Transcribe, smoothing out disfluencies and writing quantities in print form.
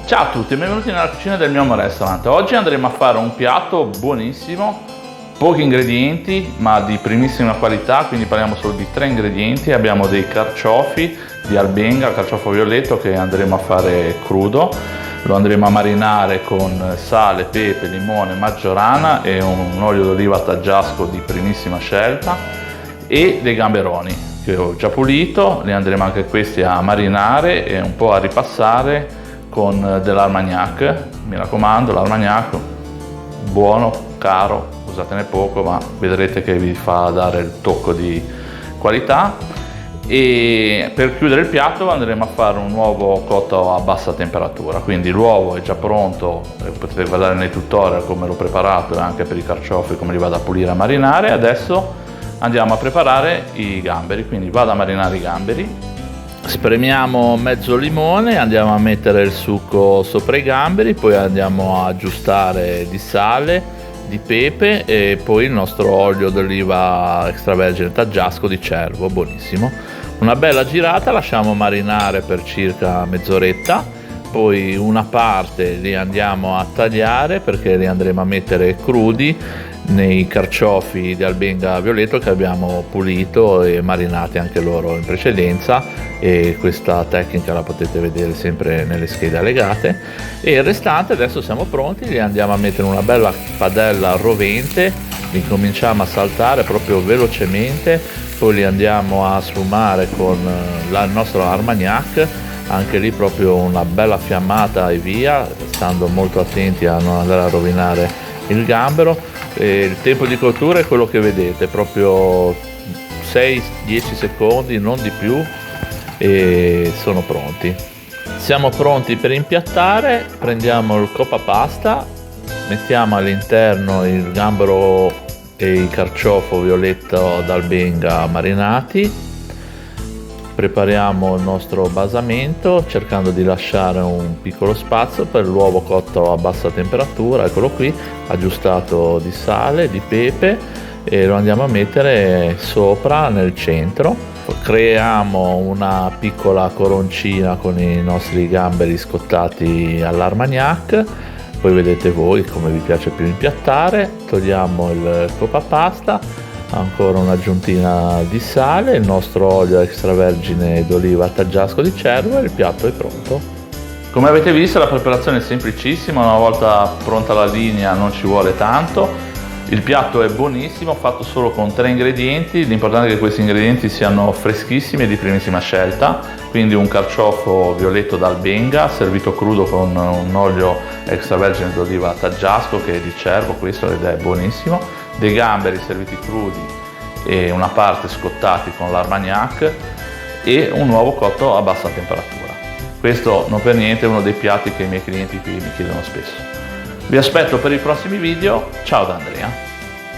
Ciao a tutti e benvenuti nella cucina del mio amore ristorante. Oggi andremo a fare un piatto buonissimo, pochi ingredienti ma di primissima qualità, quindi parliamo solo di 3 ingredienti. Abbiamo dei carciofi di Albenga, carciofo violetto che andremo a fare crudo, lo andremo a marinare con sale, pepe, limone, maggiorana e un olio d'oliva taggiasco di primissima scelta e dei gamberoni che ho già pulito, li andremo anche questi a marinare e un po' a ripassare con dell'Armagnac. Mi raccomando, l'Armagnac buono, caro, usatene poco ma vedrete che vi fa dare il tocco di qualità. E per chiudere il piatto andremo a fare un uovo cotto a bassa temperatura, quindi l'uovo è già pronto, potete guardare nei tutorial come l'ho preparato e anche per i carciofi come li vado a pulire e a marinare. Adesso andiamo a preparare i gamberi, quindi vado a marinare i gamberi. Spremiamo mezzo limone, andiamo a mettere il succo sopra i gamberi, poi andiamo a aggiustare di sale, di pepe e poi il nostro olio d'oliva extravergine taggiasco di cervo, buonissimo. Una bella girata, lasciamo marinare per circa mezz'oretta, poi una parte li andiamo a tagliare perché li andremo a mettere crudi nei carciofi di Albenga violetto che abbiamo pulito e marinati anche loro in precedenza, e questa tecnica la potete vedere sempre nelle schede allegate. E il restante adesso siamo pronti, li andiamo a mettere in una bella padella rovente, li cominciamo a saltare proprio velocemente, poi li andiamo a sfumare con il nostro Armagnac, anche lì proprio una bella fiammata e via, stando molto attenti a non andare a rovinare il gambero. E il tempo di cottura è quello che vedete, proprio 6-10 secondi, non di più, e sono pronti. Siamo pronti per impiattare. Prendiamo il coppapasta, mettiamo all'interno il gambero e il carciofo violetto d'Albenga marinati. Prepariamo il nostro basamento cercando di lasciare un piccolo spazio per l'uovo cotto a bassa temperatura, eccolo qui, aggiustato di sale, di pepe, e lo andiamo a mettere sopra nel centro. Creiamo una piccola coroncina con i nostri gamberi scottati all'Armagnac, poi vedete voi come vi piace più impiattare. Togliamo il coppapasta, ancora un'aggiuntina di sale, il nostro olio extravergine d'oliva taggiasco di cervo e il piatto è pronto. Come avete visto la preparazione è semplicissima, una volta pronta la linea non ci vuole tanto. Il piatto è buonissimo, fatto solo con 3 ingredienti, l'importante è che questi ingredienti siano freschissimi e di primissima scelta, quindi un carciofo violetto d'Albenga servito crudo con un olio extravergine d'oliva taggiasco che è di cervo questo ed è buonissimo, dei gamberi serviti crudi e una parte scottati con l'Armagnac e un uovo cotto a bassa temperatura. Questo non per niente è uno dei piatti che i miei clienti qui mi chiedono spesso. Vi aspetto per i prossimi video, ciao da Andrea.